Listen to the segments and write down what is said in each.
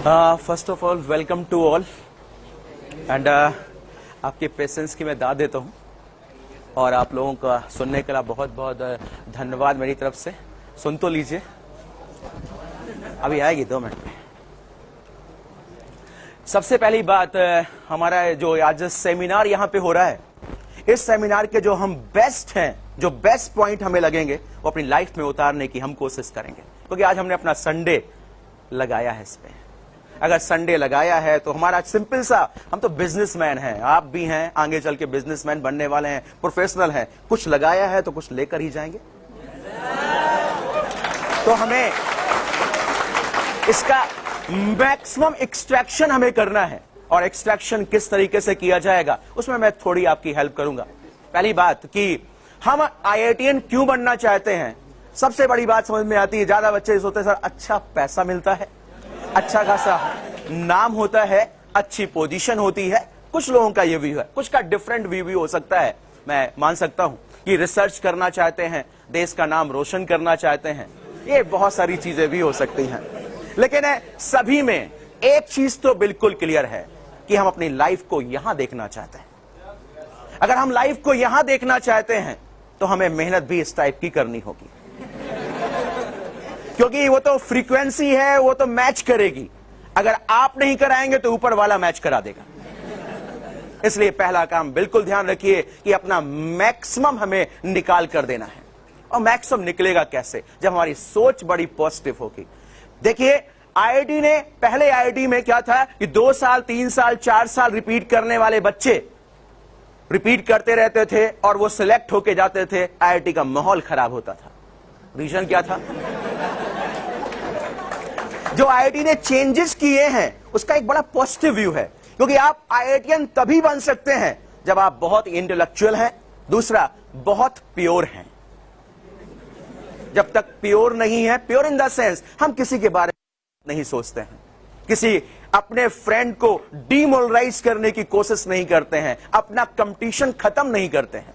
First of all welcome to all and आपके patience की मैं दाद देता हूं और आप लोगों का सुनने के लिए बहुत बहुत धन्यवाद मेरी तरफ से। सुन तो लीजिए, अभी आएगी 2 मिनट में। सबसे पहली बात, हमारा जो आज सेमिनार यहां पे हो रहा है, इस सेमिनार के जो हम बेस्ट हैं, जो बेस्ट पॉइंट हमें लगेंगे वो अपनी लाइफ में उतारने की हम कोशिश करेंगे, क्योंकि आज हमने अपना संडे लगाया है इस पे। अगर संडे लगाया है तो हमारा सिंपल सा, हम तो बिजनेसमैन हैं, आप भी हैं, आगे चल के बिजनेसमैन बनने वाले हैं, प्रोफेशनल हैं, कुछ लगाया है तो कुछ लेकर ही जाएंगे। तो हमें इसका मैक्सिमम एक्सट्रैक्शन हमें करना है, और एक्सट्रैक्शन किस तरीके से किया जाएगा उसमें मैं थोड़ी आपकी हेल्प करूंगा। पहली बात कि हम आईआईटीएन क्यों बनना चाहते हैं, सबसे बड़ी बात समझ में आती है। ज्यादा बच्चे सोचते हैं सर अच्छा पैसा मिलता है, अच्छा खासा नाम होता है, अच्छी पोजीशन होती है। कुछ लोगों का ये व्यू है, कुछ का डिफरेंट व्यू भी हो सकता है। मैं मान सकता हूं कि रिसर्च करना चाहते हैं, देश का नाम रोशन करना चाहते हैं, ये बहुत सारी चीजें भी हो सकती हैं। लेकिन सभी में एक चीज तो बिल्कुल क्लियर है कि हम अपनी लाइफ को यहां देखना चाहते हैं। अगर हम लाइफ को यहां देखना चाहते हैं तो हमें मेहनत भी इस टाइप की करनी होगी, क्योंकि वो तो फ्रीक्वेंसी है, वो तो मैच करेगी। अगर आप नहीं कराएंगे तो ऊपर वाला मैच करा देगा। इसलिए पहला काम बिल्कुल ध्यान रखिए कि अपना मैक्सिमम हमें निकाल कर देना है। और मैक्सिमम निकलेगा कैसे? जब हमारी सोच बड़ी पॉजिटिव होगी। देखिए, आईआईटी ने, पहले आईआईटी में क्या था कि 2 साल 3 साल 4 साल रिपीट करने वाले बच्चे रिपीट करते रहते थे और वो सिलेक्ट होके जाते थे। आईआईटी का माहौल खराब होता था। रीजन क्या था? जो आईआईटी ने चेंजेस किए हैं उसका एक बड़ा पॉजिटिव व्यू है, क्योंकि आप आईआईटीएन तभी बन सकते हैं जब आप बहुत इंटेलेक्चुअल हैं, दूसरा बहुत प्योर हैं। जब तक प्योर नहीं है, प्योर इन द सेंस हम किसी के बारे में नहीं सोचते हैं, किसी अपने फ्रेंड को डीमोरलाइज करने की कोशिश नहीं करते हैं, अपना कंपटीशन खत्म नहीं करते हैं,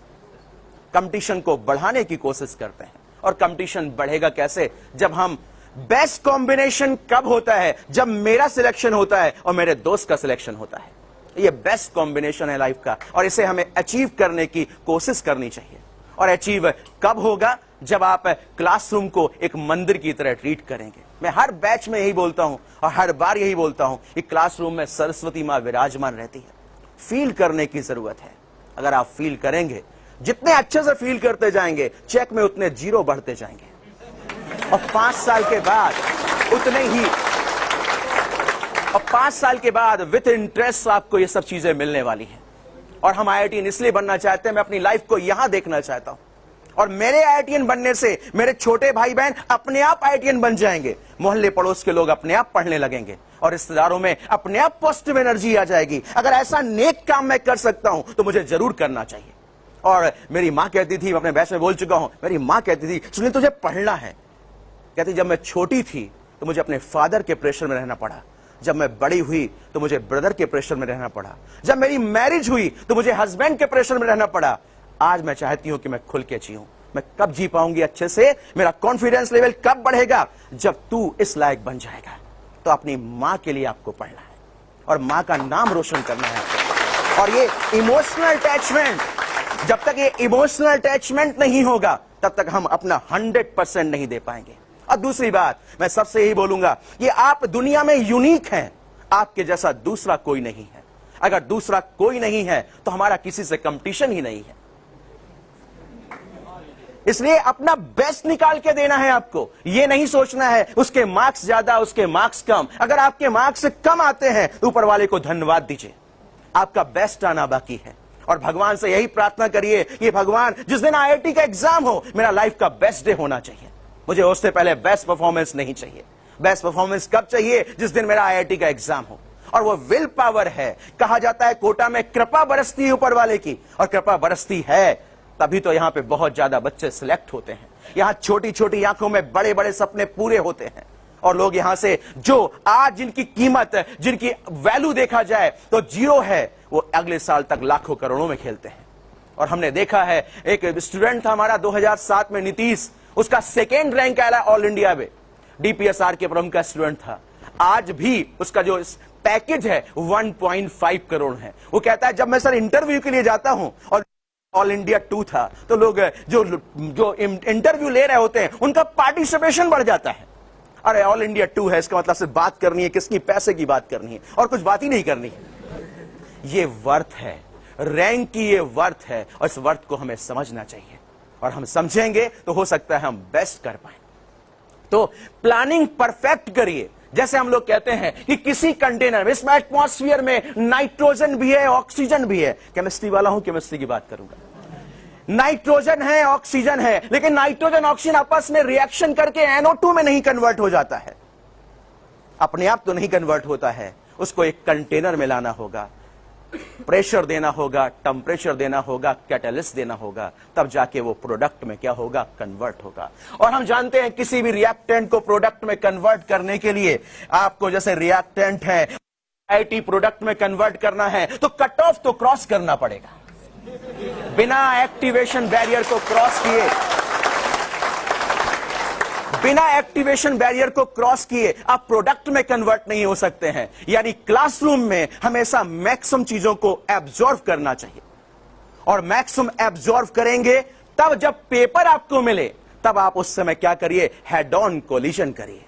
कंपटीशन को बढ़ाने की कोशिश करते हैं। और कंपटीशन बढ़ेगा कैसे? जब हम बेस्ट कॉम्बिनेशन कब होता है? जब मेरा सिलेक्शन होता है और मेरे दोस्त का सिलेक्शन होता है। ये बेस्ट कॉम्बिनेशन है लाइफ का, और इसे हमें अचीव करने की कोशिश करनी चाहिए। और अचीव कब होगा? जब आप क्लासरूम को एक मंदिर की तरह ट्रीट करेंगे। मैं हर बैच में यही बोलता हूं और हर बार यही बोलता हूं कि क्लासरूम में सरस्वती मां विराजमान रहती है। फील करने की जरूरत है। अगर आप फील करेंगे, जितने अच्छे से फील करते जाएंगे, चेक में उतने जीरो बढ़ते जाएंगे, और 5 साल के बाद उतने ही, और 5 साल के बाद विथ इंटरेस्ट आपको ये सब चीजें मिलने वाली हैं। और हम आईआईटीएन इसलिए बनना चाहते हैं, मैं अपनी लाइफ को यहां देखना चाहता हूं, और मेरे आईआईटीएन बनने से मेरे छोटे भाई बहन अपने आप आईआईटीएन बन जाएंगे, मोहल्ले पड़ोस के लोग अपने आप पढ़ने लगेंगे, और रिश्तेदारों में अपने आप पॉजिटिव एनर्जी आ जाएगी। अगर ऐसा नेक काम मैं कर सकता हूं तो मुझे जरूर करना चाहिए। और मेरी मां कहती थी, मैं अपने बैच में बोल चुका हूं, मेरी मां कहती थी, सुनील तुझे पढ़ना है। कहती जब मैं छोटी थी तो मुझे अपने फादर के प्रेशर में रहना पड़ा, जब मैं बड़ी हुई तो मुझे ब्रदर के प्रेशर में रहना पड़ा, जब मेरी मैरिज हुई तो मुझे हस्बैंड के प्रेशर में रहना पड़ा। आज मैं चाहती हूं कि मैं खुल के जीऊं। मैं कब जी पाऊंगी अच्छे से, मेरा कॉन्फिडेंस लेवल कब बढ़ेगा? जब तू इस लायक बन जाएगा। तो अपनी मां के लिए आपको पढ़ना है और मां का नाम रोशन करना है। और ये इमोशनल अटैचमेंट, जब तक ये इमोशनल अटैचमेंट नहीं होगा तब तक हम अपना 100% नहीं दे पाएंगे। और दूसरी बात मैं सबसे यही बोलूंगा कि आप दुनिया में यूनिक हैं, आपके जैसा दूसरा कोई नहीं है। अगर दूसरा कोई नहीं है तो हमारा किसी से कंपटीशन ही नहीं है। इसलिए अपना बेस्ट निकाल के देना है आपको। यह नहीं सोचना है उसके मार्क्स ज्यादा, उसके मार्क्स कम। अगर आपके मार्क्स कम आते हैं तो ऊपर वाले को धन्यवाद दीजिए, आपका बेस्ट आना बाकी है। और भगवान से यही प्रार्थना करिए कि भगवान, जिस दिन आईआईटी का एग्जाम हो, मेरा लाइफ का बेस्ट डे होना चाहिए। मुझे उससे पहले बेस्ट परफॉर्मेंस नहीं चाहिए। बेस्ट परफॉर्मेंस कब चाहिए? जिस दिन मेरा आईआईटी का एग्जाम हो। और वो विल पावर है। कहा जाता है कोटा में कृपा बरसती है ऊपर वाले की, और कृपा बरसती है तभी तो यहां पे बहुत ज्यादा बच्चे सिलेक्ट होते हैं। यहां छोटी छोटी आंखों में बड़े बड़े सपने पूरे होते हैं, और लोग यहां से जो आज जिनकी कीमत, जिनकी वैल्यू देखा जाए तो जीरो है, वो अगले साल तक लाखों करोड़ों में खेलते हैं। और हमने देखा है, एक स्टूडेंट था हमारा 2007 में, नीतीश, उसका 2nd रैंक आया ऑल इंडिया में, डीपीएसआर के प्रमुख का स्टूडेंट था। आज भी उसका जो पैकेज है 1.5 करोड़ है। वो कहता है जब मैं सर इंटरव्यू के लिए जाता हूं, और ऑल इंडिया 2 था, तो लोग जो इंटरव्यू ले रहे होते हैं उनका पार्टिसिपेशन बढ़ जाता है। अरे ऑल इंडिया 2 है, इसका मतलब सिर्फ बात करनी है, किसकी पैसे की बात करनी है और कुछ बात ही नहीं करनी है। ये वर्थ है, रैंक की ये वर्थ है, और इस वर्थ को हमें समझना चाहिए, और हम समझेंगे तो हो सकता है हम बेस्ट कर पाए। तो प्लानिंग परफेक्ट करिए। जैसे हम लोग कहते हैं कि किसी कंटेनर में, इसमें एटमॉस्फेयर में नाइट्रोजन भी है, ऑक्सीजन भी है। केमिस्ट्री वाला हूं, केमिस्ट्री की बात करूंगा। नाइट्रोजन है, ऑक्सीजन है, लेकिन नाइट्रोजन ऑक्सीजन आपस में रिएक्शन करके NO2 में नहीं कन्वर्ट हो जाता है, अपने आप तो नहीं कन्वर्ट होता है। उसको एक कंटेनर में लाना होगा, प्रेशर देना होगा, टेम्परेचर देना होगा, कैटलिस्ट देना होगा, तब जाके वो प्रोडक्ट में क्या होगा, कन्वर्ट होगा। और हम जानते हैं किसी भी रिएक्टेंट को प्रोडक्ट में कन्वर्ट करने के लिए आपको, जैसे रिएक्टेंट है आईटी प्रोडक्ट में कन्वर्ट करना है तो कट ऑफ तो क्रॉस करना पड़ेगा। बिना एक्टिवेशन बैरियर को क्रॉस किए, बिना एक्टिवेशन बैरियर को क्रॉस किए आप प्रोडक्ट में कन्वर्ट नहीं हो सकते हैं। यानी क्लासरूम में हमेशा मैक्सिमम चीजों को एब्जॉर्व करना चाहिए, और मैक्सिमम एब्जॉर्व करेंगे तब जब पेपर आपको मिले तब आप उस समय क्या करिए, हेड ऑन कोलिजन करिए।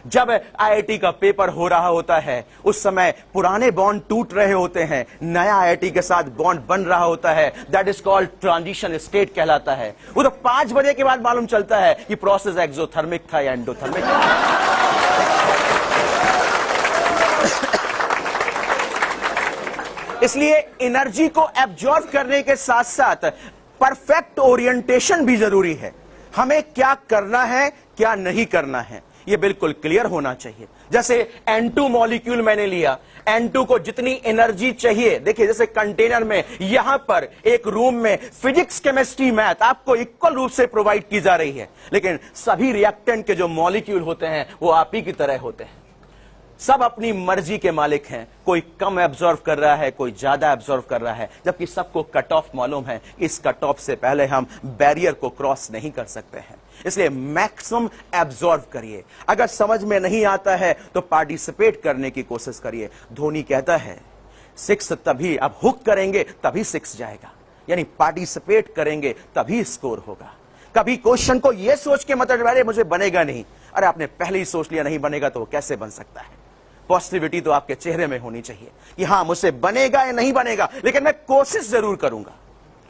जब आईआईटी का पेपर हो रहा होता है उस समय पुराने बॉन्ड टूट रहे होते हैं, नया आईआईटी के साथ बॉन्ड बन रहा होता है, that is called transition state कहलाता है। वो तो 5 बजे के बाद मालूम चलता है कि प्रोसेस एक्सोथर्मिक था या एंडोथर्मिक था। इसलिए एनर्जी को एब्जॉर्ब करने के साथ साथ परफेक्ट ओरिएंटेशन भी जरूरी है। हमें क्या करना है, क्या नहीं करना है, ये बिल्कुल क्लियर होना चाहिए। जैसे N2 मॉलिक्यूल मैंने लिया, N2 को जितनी एनर्जी चाहिए, देखिए जैसे कंटेनर में, यहां पर एक रूम में फिजिक्स, केमिस्ट्री, मैथ आपको इक्वल रूप से प्रोवाइड की जा रही है, लेकिन सभी रिएक्टेंट के जो मॉलिक्यूल होते हैं वो आप ही की तरह होते हैं। सब अपनी मर्जी के मालिक हैं, कोई कम एब्जॉर्व कर रहा है, कोई ज्यादा एब्जॉर्व कर रहा है, जबकि सबको कट ऑफ मालूम है। इस कट ऑफ से पहले हम बैरियर को क्रॉस नहीं कर सकते हैं। इसलिए मैक्सिमम एब्जॉर्व करिए। अगर समझ में नहीं आता है तो पार्टिसिपेट करने की कोशिश करिए। धोनी कहता है 6 तभी, अब हुक करेंगे तभी 6 जाएगा, यानी पार्टिसिपेट करेंगे तभी स्कोर होगा। कभी क्वेश्चन को यह सोच के मत अरे मुझे बनेगा नहीं, अरे आपने पहले ही सोच लिया नहीं बनेगा तो वो कैसे बन सकता है। पॉजिटिविटी तो आपके चेहरे में होनी चाहिए कि हां मुझसे बनेगा या नहीं बनेगा, लेकिन मैं कोशिश जरूर करूंगा,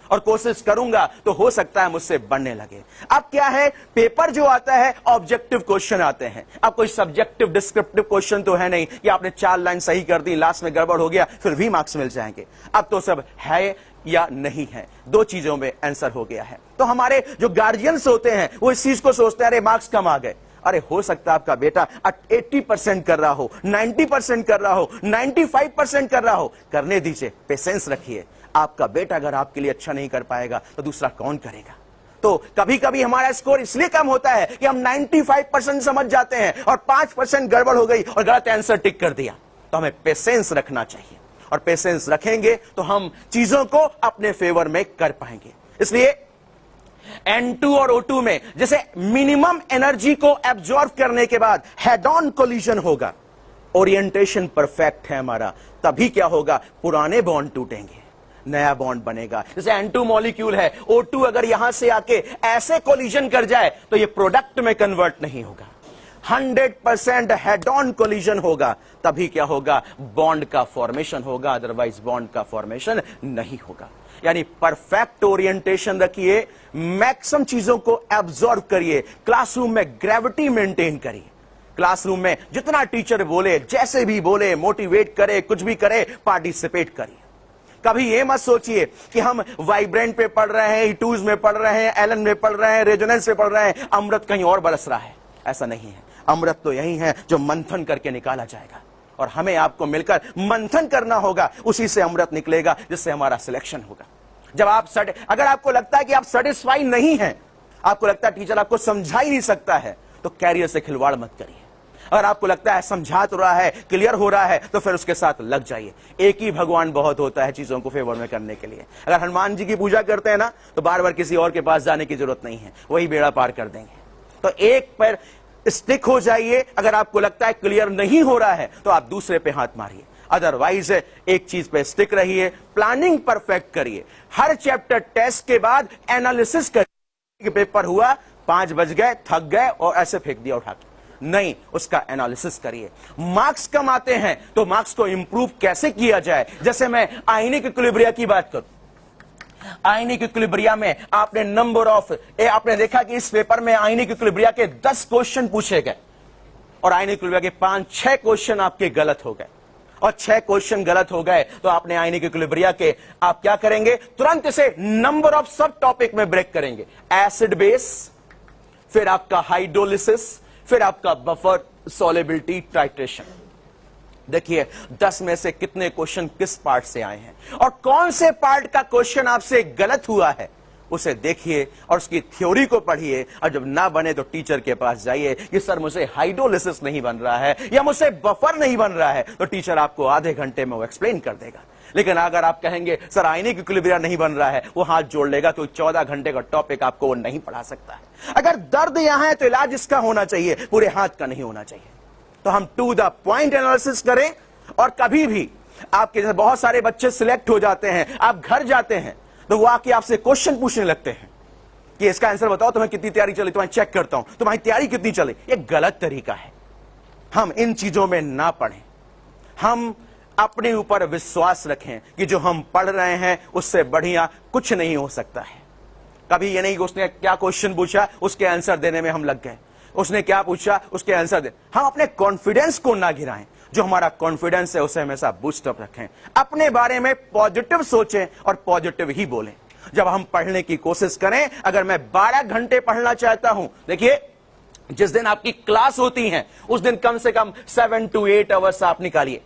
और कोशिश करूंगा तो हो सकता है मुझसे बनने लगे। अब क्या है, पेपर जो आता है ऑब्जेक्टिव क्वेश्चन आते हैं। अब कोई सब्जेक्टिव डिस्क्रिप्टिव क्वेश्चन तो है नहीं कि आपने 4 लाइन सही कर दी, लास्ट में गड़बड़ हो गया फिर भी मार्क्स मिल जाएंगे। अब तो सब है या नहीं है, 2 चीजों में आंसर हो गया है। तो हमारे जो गार्जियंस होते हैं वो इस चीज को सोचते हैं अरे मार्क्स कम आ गए। अरे हो सकता है आपका बेटा 80% कर रहा हो, 90% कर रहा हो, 95% कर रहा हो, करने दीजिए, पेशेंस रखिए। आपका बेटा अगर आपके लिए अच्छा नहीं कर पाएगा तो दूसरा कौन करेगा। तो कभी कभी हमारा स्कोर इसलिए कम होता है कि हम 95% समझ जाते हैं और 5% गड़बड़ हो गई और गलत आंसर टिक कर दिया। तो हमें पेशेंस रखना चाहिए, और पेशेंस रखेंगे तो हम चीजों को अपने फेवर में कर पाएंगे। इसलिए N2 और O2 में जैसे मिनिमम एनर्जी को एब्जॉर्ब करने के बाद हेड ऑन कोलिजन होगा, ओरिएंटेशन परफेक्ट है हमारा, तभी क्या होगा, पुराने बॉन्ड टूटेंगे, नया बॉन्ड बनेगा। जैसे N2 मॉलिक्यूल है, O2 अगर यहां से आके ऐसे कोलिजन कर जाए तो ये प्रोडक्ट में कन्वर्ट नहीं होगा। 100% हेड ऑन कोलिजन होगा, तभी क्या होगा, बॉन्ड का फॉर्मेशन होगा, अदरवाइज बॉन्ड का फॉर्मेशन नहीं होगा। यानी परफेक्ट ओरिएंटेशन रखिए, मैक्सिमम चीजों को एब्जॉर्ब करिए, क्लासरूम में ग्रेविटी मेंटेन करिए। क्लासरूम में जितना टीचर बोले, जैसे भी बोले, मोटिवेट करे, कुछ भी करे, पार्टिसिपेट करिए। कभी ये मत सोचिए कि हम वाइब्रेंट पे पढ़ रहे हैं, ईटूज में पढ़ रहे हैं, एलन में पढ़ रहे हैं, रेजोनेंस पे पढ़ रहे हैं, अमृत कहीं और बरस रहा है। ऐसा नहीं है। अमृत तो यही है जो मंथन करके निकाला जाएगा, और हमें आपको मिलकर मंथन करना होगा, उसी से अमृत निकलेगा जिससे हमारा सिलेक्शन होगा। जब आप अगर आपको लगता है कि आप सेटिस्फाई नहीं हैं, आपको लगता है टीचर आपको समझा ही नहीं सकता है, तो कैरियर से खिलवाड़ मत करिए। अगर आपको लगता है समझा तो रहा है, क्लियर हो रहा है, तो फिर उसके साथ लग जाइए। एक ही भगवान बहुत होता है चीजों को फेवर में करने के लिए। अगर हनुमान जी की पूजा करते हैं ना, तो बार बार किसी और के पास जाने की जरूरत नहीं है, वही बेड़ा पार कर देंगे। तो एक पर स्टिक हो जाइए। अगर आपको लगता है क्लियर नहीं हो रहा है तो आप दूसरे पे हाथ मारिए, अदरवाइज एक चीज पे स्टिक रहिए, प्लानिंग परफेक्ट करिए। हर चैप्टर टेस्ट के बाद एनालिसिस करिए। पेपर हुआ, 5 बज गए, थक गए और ऐसे फेंक दिया उठा के, नहीं, उसका एनालिसिस करिए। मार्क्स कम आते हैं तो मार्क्स को इंप्रूव कैसे किया जाए। जैसे मैं आईने की इक्विलिब्रिया की बात करूं, आईने की इक्विलिब्रिया में आपने नंबर ऑफ आपने देखा कि इस पेपर में आईने की इक्विलिब्रिया के 10 क्वेश्चन पूछे गए और आईने की इक्विलिब्रिया के 5-6 क्वेश्चन आपके गलत हो गए, और 6 क्वेश्चन गलत हो गए तो आपने आईने की इक्विलिब्रिया के आप क्या करेंगे, तुरंत इसे नंबर ऑफ सब टॉपिक में ब्रेक करेंगे। एसिड बेस, फिर आपका हाइड्रोलिसिस, फिर आपका बफर सॉल्युबिलिटी टाइट्रेशन। देखिए 10 में से कितने क्वेश्चन किस पार्ट से आए हैं और कौन से पार्ट का क्वेश्चन आपसे गलत हुआ है, उसे देखिए और उसकी थ्योरी को पढ़िए। और जब ना बने तो टीचर के पास जाइए कि सर मुझे हाइड्रोलिसिस नहीं बन रहा है या मुझसे बफर नहीं बन रहा है, तो टीचर आपको आधे घंटे में वो एक्सप्लेन कर देगा। लेकिन अगर आप कहेंगे सर आईने की इक्विलिब्रिया नहीं बन रहा है, वो हाथ जोड़ लेगा, क्योंकि 14 घंटे का टॉपिक आपको वो नहीं पढ़ा सकता है। अगर दर्द यहां है तो इलाज इसका होना चाहिए, पूरे हाथ का नहीं होना चाहिए। तो हम टू द पॉइंट एनालिसिस करें। और कभी भी आपके जैसे बहुत सारे बच्चे सिलेक्ट हो जाते हैं, आप घर जाते हैं तो वो आके आपसे क्वेश्चन पूछने लगते हैं कि इसका आंसर बताओ, तुम्हें कितनी तैयारी चली, तुम्हें चेक करता हूं, तुम्हारी तैयारी कितनी चली। ये गलत तरीका है। हम इन चीजों में ना पढ़ें, हम अपने ऊपर विश्वास रखें कि जो हम पढ़ रहे हैं उससे बढ़िया कुछ नहीं हो सकता है। कभी ये नहीं कि उसने क्या क्वेश्चन पूछा उसके आंसर देने में हम लग गए, उसने क्या पूछा उसके आंसर दे। हम अपने कॉन्फिडेंस को ना गिराएं, जो हमारा कॉन्फिडेंस है उसे हमेशा बूस्ट अप रखें। अपने बारे में पॉजिटिव सोचें और पॉजिटिव ही बोलें। जब हम पढ़ने की कोशिश करें, अगर मैं 12 घंटे पढ़ना चाहता हूं, देखिए जिस दिन आपकी क्लास होती है उस दिन कम से कम 7 to 8 आवर्स आप निकालिए,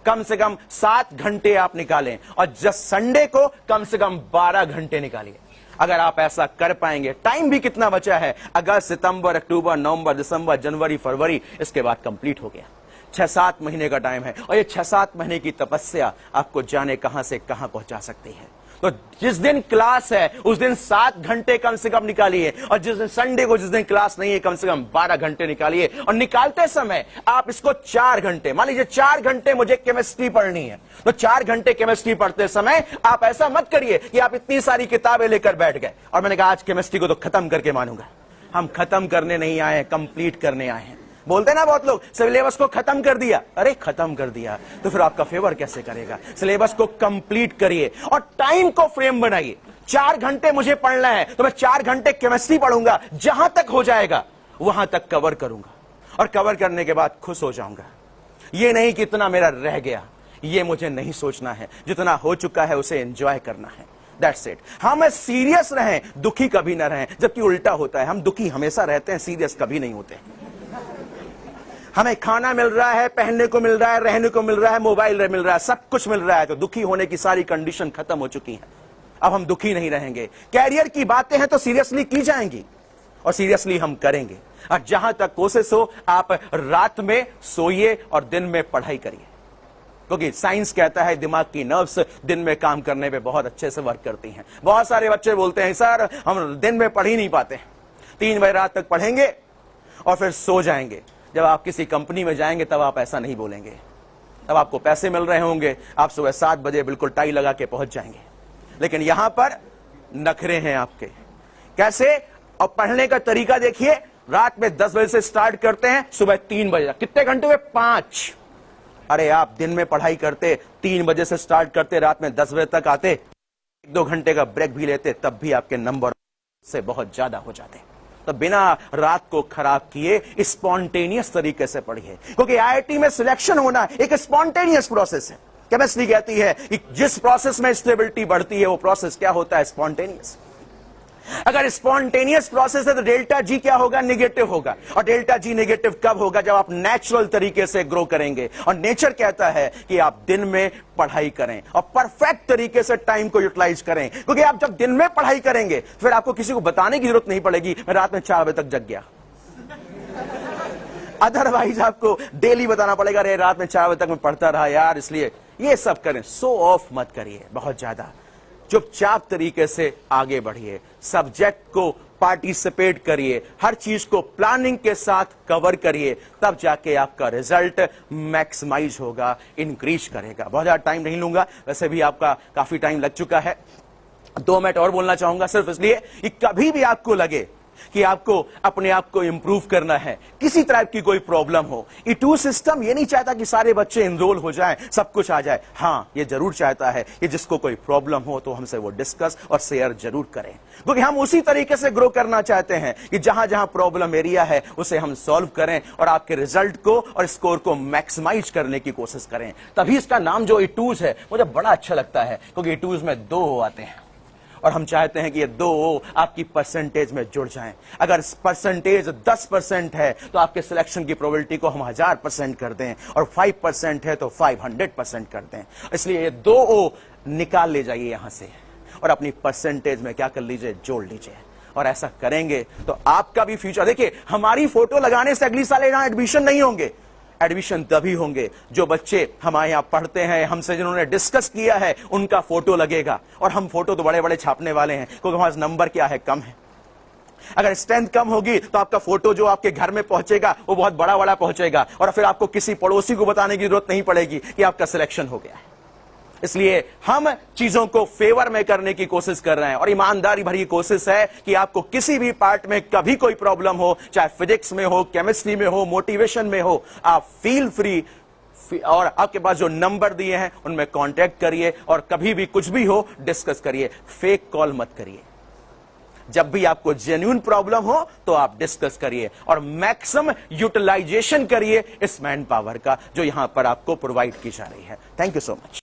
कम से कम 7 घंटे आप निकालें, और जस्ट संडे को कम से कम 12 घंटे निकालिए। अगर आप ऐसा कर पाएंगे, टाइम भी कितना बचा है, अगस्त, सितंबर, अक्टूबर, नवंबर, दिसंबर, जनवरी, फरवरी, इसके बाद कंप्लीट हो गया। 6-7 महीने का टाइम है, और ये 6-7 महीने की तपस्या आपको जाने कहां से कहां पहुंचा सकती है। तो जिस दिन क्लास है उस दिन 7 घंटे कम से कम निकालिए, और जिस दिन संडे को जिस दिन क्लास नहीं है कम से कम 12 घंटे निकालिए। और निकालते समय आप इसको 4 घंटे, मान लीजिए 4 घंटे मुझे केमिस्ट्री पढ़नी है, तो 4 घंटे केमिस्ट्री पढ़ते समय आप ऐसा मत करिए कि आप इतनी सारी किताबें लेकर बैठ गए और मैंने कहा आज केमिस्ट्री को तो खत्म करके मानूंगा। हम खत्म करने नहीं आए, कंप्लीट करने आए हैं। बोलते ना बहुत लोग सिलेबस को खत्म कर दिया, अरे खत्म कर दिया तो फिर आपका फेवर कैसे करेगा। सिलेबस को कंप्लीट करिए और टाइम को फ्रेम बनाइए। 4 घंटे मुझे पढ़ना है तो मैं 4 घंटे केमिस्ट्री पढ़ूंगा, जहां तक हो जाएगा वहां तक कवर करूंगा, और कवर करने के बाद खुश हो जाऊंगा। ये नहीं कि इतना मेरा रह गया, ये मुझे नहीं सोचना है। जितना हो चुका है उसे एंजॉय करना है, दैट्स इट। हम सीरियस रहें, दुखी कभी ना रहें, जबकि उल्टा होता है, हम दुखी हमेशा रहते हैं, सीरियस कभी नहीं होते। हमें खाना मिल रहा है, पहनने को मिल रहा है, रहने को मिल रहा है, मोबाइल मिल रहा है, सब कुछ मिल रहा है, तो दुखी होने की सारी कंडीशन खत्म हो चुकी है। अब हम दुखी नहीं रहेंगे। कैरियर की बातें हैं तो सीरियसली की जाएंगी और सीरियसली हम करेंगे। और जहां तक कोशिश हो आप रात में सोइए और दिन में पढ़ाई करिए, क्योंकि साइंस कहता है दिमाग की नर्व्स दिन में काम करने पे बहुत अच्छे से वर्क करती हैं। बहुत सारे बच्चे बोलते हैं सर हम दिन में पढ़ ही नहीं पाते, 3 बजे रात तक पढ़ेंगे और फिर सो जाएंगे। जब आप किसी कंपनी में जाएंगे तब आप ऐसा नहीं बोलेंगे, तब आपको पैसे मिल रहे होंगे, आप सुबह 7 बजे बिल्कुल टाई लगा के पहुंच जाएंगे। लेकिन यहां पर नखरे हैं आपके। कैसे? और पढ़ने का तरीका देखिए, रात में 10 बजे से स्टार्ट करते हैं, सुबह 3 बजे। कितने घंटे हुए? 5। अरे आप दिन में पढ़ाई करते, 3 बजे से स्टार्ट करते, रात में 10 बजे तक आते, 1-2 घंटे का ब्रेक भी लेते, तब भी आपके नंबर से बहुत ज्यादा हो जाते। तो बिना रात को खराब किए स्पॉन्टेनियस तरीके से पढ़िए, क्योंकि आईआईटी में सिलेक्शन होना एक स्पॉन्टेनियस प्रोसेस है। केमिस्ट्री कहती है कि जिस प्रोसेस में स्टेबिलिटी बढ़ती है वो प्रोसेस क्या होता है? स्पॉन्टेनियस। अगर स्पॉन्टेनियस प्रोसेस है तो डेल्टा जी क्या होगा? नेगेटिव होगा। और डेल्टा जी नेगेटिव कब होगा? जब आप नेचुरल तरीके से ग्रो करेंगे। और नेचर कहता है कि आप दिन में पढ़ाई करें और परफेक्ट तरीके से टाइम को यूटिलाइज करें, क्योंकि आप जब दिन में पढ़ाई करेंगे फिर आपको किसी को बताने की जरूरत नहीं पड़ेगी मैं रात में 4 बजे तक जग गया। अदरवाइज आपको डेली बताना पड़ेगा, अरे रात में 4 बजे तक मैं पढ़ता रहा यार, इसलिए ये सब करें। शो ऑफ मत करिए बहुत ज्यादा, चुपचाप तरीके से आगे बढ़िए। सब्जेक्ट को पार्टिसिपेट करिए, हर चीज को प्लानिंग के साथ कवर करिए, तब जाके आपका रिजल्ट मैक्सिमाइज होगा, इंक्रीज करेगा। बहुत ज्यादा टाइम नहीं लूंगा, वैसे भी आपका काफी टाइम लग चुका है। 2 मिनट और बोलना चाहूंगा, सिर्फ इसलिए कि कभी भी आपको लगे कि आपको अपने आप को इंप्रूव करना है, किसी तरह की कोई प्रॉब्लम हो, E2 सिस्टम ये नहीं चाहता कि सारे बच्चे एनरोल हो जाएं, सब कुछ आ जाए। हां, ये जरूर चाहता है कि जिसको कोई प्रॉब्लम हो तो हमसे वो डिस्कस और शेयर जरूर करें, क्योंकि हम उसी तरीके से ग्रो करना चाहते हैं कि जहां जहां प्रॉब्लम एरिया है उसे हम सॉल्व करें और आपके रिजल्ट को और स्कोर को मैक्सिमाइज करने की कोशिश करें। तभी इसका नाम जो E2 है मुझे बड़ा अच्छा लगता है, क्योंकि E2 में 2 आते हैं और हम चाहते हैं कि ये 2 आपकी परसेंटेज में जुड़ जाएं। अगर परसेंटेज 10% है तो आपके सिलेक्शन की प्रोबेबिलिटी को हम 1000% कर दें, और 5% है तो 500% कर दें। इसलिए ये 2 निकाल ले जाइए यहां से और अपनी परसेंटेज में क्या कर लीजिए, जोड़ लीजिए। और ऐसा करेंगे तो आपका भी फ्यूचर, देखिए हमारी फोटो लगाने से अगली साल यहां एडमिशन नहीं होंगे। एडमिशन तभी होंगे जो बच्चे हमारे यहां पढ़ते हैं, हमसे जिन्होंने डिस्कस किया है, उनका फोटो लगेगा। और हम फोटो तो बड़े बड़े छापने वाले हैं, क्योंकि हमारा नंबर क्या है, कम है। अगर स्ट्रेंथ कम होगी तो आपका फोटो जो आपके घर में पहुंचेगा वो बहुत बड़ा बड़ा पहुंचेगा, और फिर आपको किसी पड़ोसी को बताने की जरूरत नहीं पड़ेगी कि आपका सिलेक्शन हो गया है। इसलिए हम चीजों को फेवर में करने की कोशिश कर रहे हैं, और ईमानदारी भरी कोशिश है कि आपको किसी भी पार्ट में कभी कोई प्रॉब्लम हो, चाहे फिजिक्स में हो, केमिस्ट्री में हो, मोटिवेशन में हो, आप फील फ्री, और आपके पास जो नंबर दिए हैं उनमें कांटेक्ट करिए, और कभी भी कुछ भी हो डिस्कस करिए, फेक कॉल मत करिए। जब भी आपको जेन्युइन प्रॉब्लम हो तो आप डिस्कस करिए और मैक्सिमम यूटिलाइजेशन करिए इस मैन पावर का जो यहां पर आपको प्रोवाइड की जा रही है। Thank you so much.